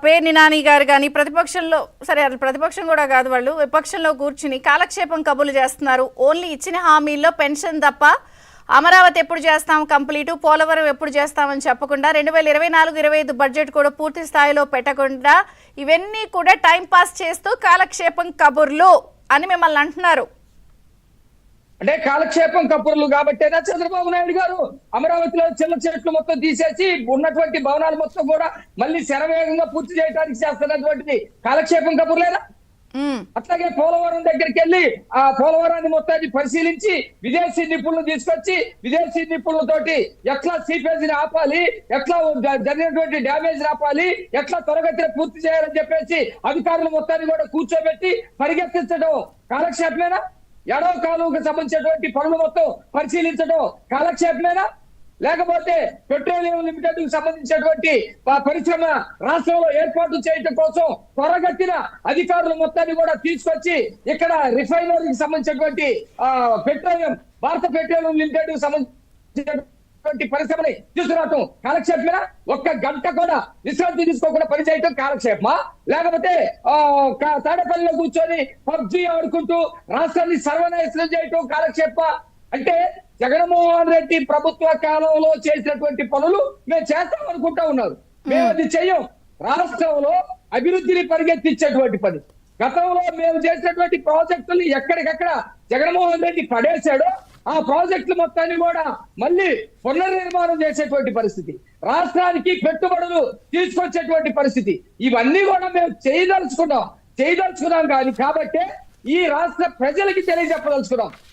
పేర్ని నాని గారు కానీ ప్రతిపక్షంలో, సరే అది ప్రతిపక్షం కూడా కాదు, వాళ్ళు విపక్షంలో కూర్చుని కాలక్షేపం కబుర్లు చేస్తున్నారు. ఓన్లీ ఇచ్చిన హామీల్లో పెన్షన్ తప్ప అమరావతి ఎప్పుడు చేస్తాం కంప్లీట్, పోలవరం ఎప్పుడు చేస్తామని చెప్పకుండా 2024-25 బడ్జెట్ కూడా పూర్తి స్థాయిలో పెట్టకుండా ఇవన్నీ కూడా టైం పాస్ చేస్తూ కాలక్షేపం కబుర్లు అని మిమ్మల్ని అంటున్నారు. అంటే కాలక్షేపం కబుర్లు కాబట్టేనా చంద్రబాబు నాయుడు గారు అమరావతిలో చిన్న చెట్లు మొత్తం తీసేసి ఉన్నటువంటి భవనాలు మొత్తం కూడా మళ్ళీ శరవేగంగా పూర్తి చేయడానికి చేస్తున్నటువంటిది కాలక్షేపం కబుర్లేనా? అట్లాగే పోలవరం దగ్గరికి వెళ్ళి ఆ పోలవరాన్ని మొత్తాన్ని పరిశీలించి విదేశీ నిపుణులు తీసుకొచ్చి విదేశీ నిపుణులతోటి ఎట్లా సీపేజ్ ని ఆపాలి, ఎట్లా జరిగినటువంటి డ్యామేజ్ ఆపాలి, ఎట్లా త్వరగతిన పూర్తి చేయాలని చెప్పేసి అధికారులు మొత్తాన్ని కూడా కూర్చోబెట్టి పరిగెత్తించడం కాలక్షేపమేనా? ఎడవ కాలువకు సంబంధించినటువంటి పనులు మొత్తం పరిశీలించడం కాలక్షేపమేనా? లేకపోతే పెట్రోలియం లిమిటెడ్ కు సంబంధించినటువంటి పరిశ్రమ రాష్ట్రంలో ఏర్పాటు చేయడం కోసం త్వరగతిన అధికారులు మొత్తాన్ని కూడా తీసుకొచ్చి ఇక్కడ రిఫైనరీకి సంబంధించినటువంటి భారత పెట్రోలియం లిమిటెడ్ కు సంబంధించినటువంటి పరిశ్రమని తీసుకురావటం కాలక్షేపమేనా? ఒక్క గంట కూడా విశ్రాంతి తీసుకోకుండా పని చేయటం కాలక్షేపమా? లేకపోతే తాడేపల్లిలో కూర్చొని పబ్జీ ఆడుకుంటూ రాష్ట్రాన్ని సర్వనాశనం చేయటం కాలక్షేపమా? అంటే జగన్మోహన్ రెడ్డి ప్రభుత్వ కాలంలో చేసినటువంటి పనులు మేము చేస్తాం అనుకుంటా ఉన్నారు. మేము అది చెయ్యం. రాష్ట్రంలో అభివృద్ధిని పరిగెత్తించేటువంటి పని, గతంలో మేము చేసినటువంటి ప్రాజెక్టులు ఎక్కడికక్కడ జగన్మోహన్ రెడ్డి పడేశాడో ఆ ప్రాజెక్టులు మొత్తాన్ని కూడా మళ్ళీ పునర్నిర్మాణం చేసేటువంటి పరిస్థితి, రాష్ట్రానికి పెట్టుబడులు తీసుకొచ్చేటువంటి పరిస్థితి, ఇవన్నీ కూడా మేము చేయదలుచుకున్నాం కానీ కాబట్టే ఈ రాష్ట్ర ప్రజలకి తెలియజెప్పదలుచుకున్నాం.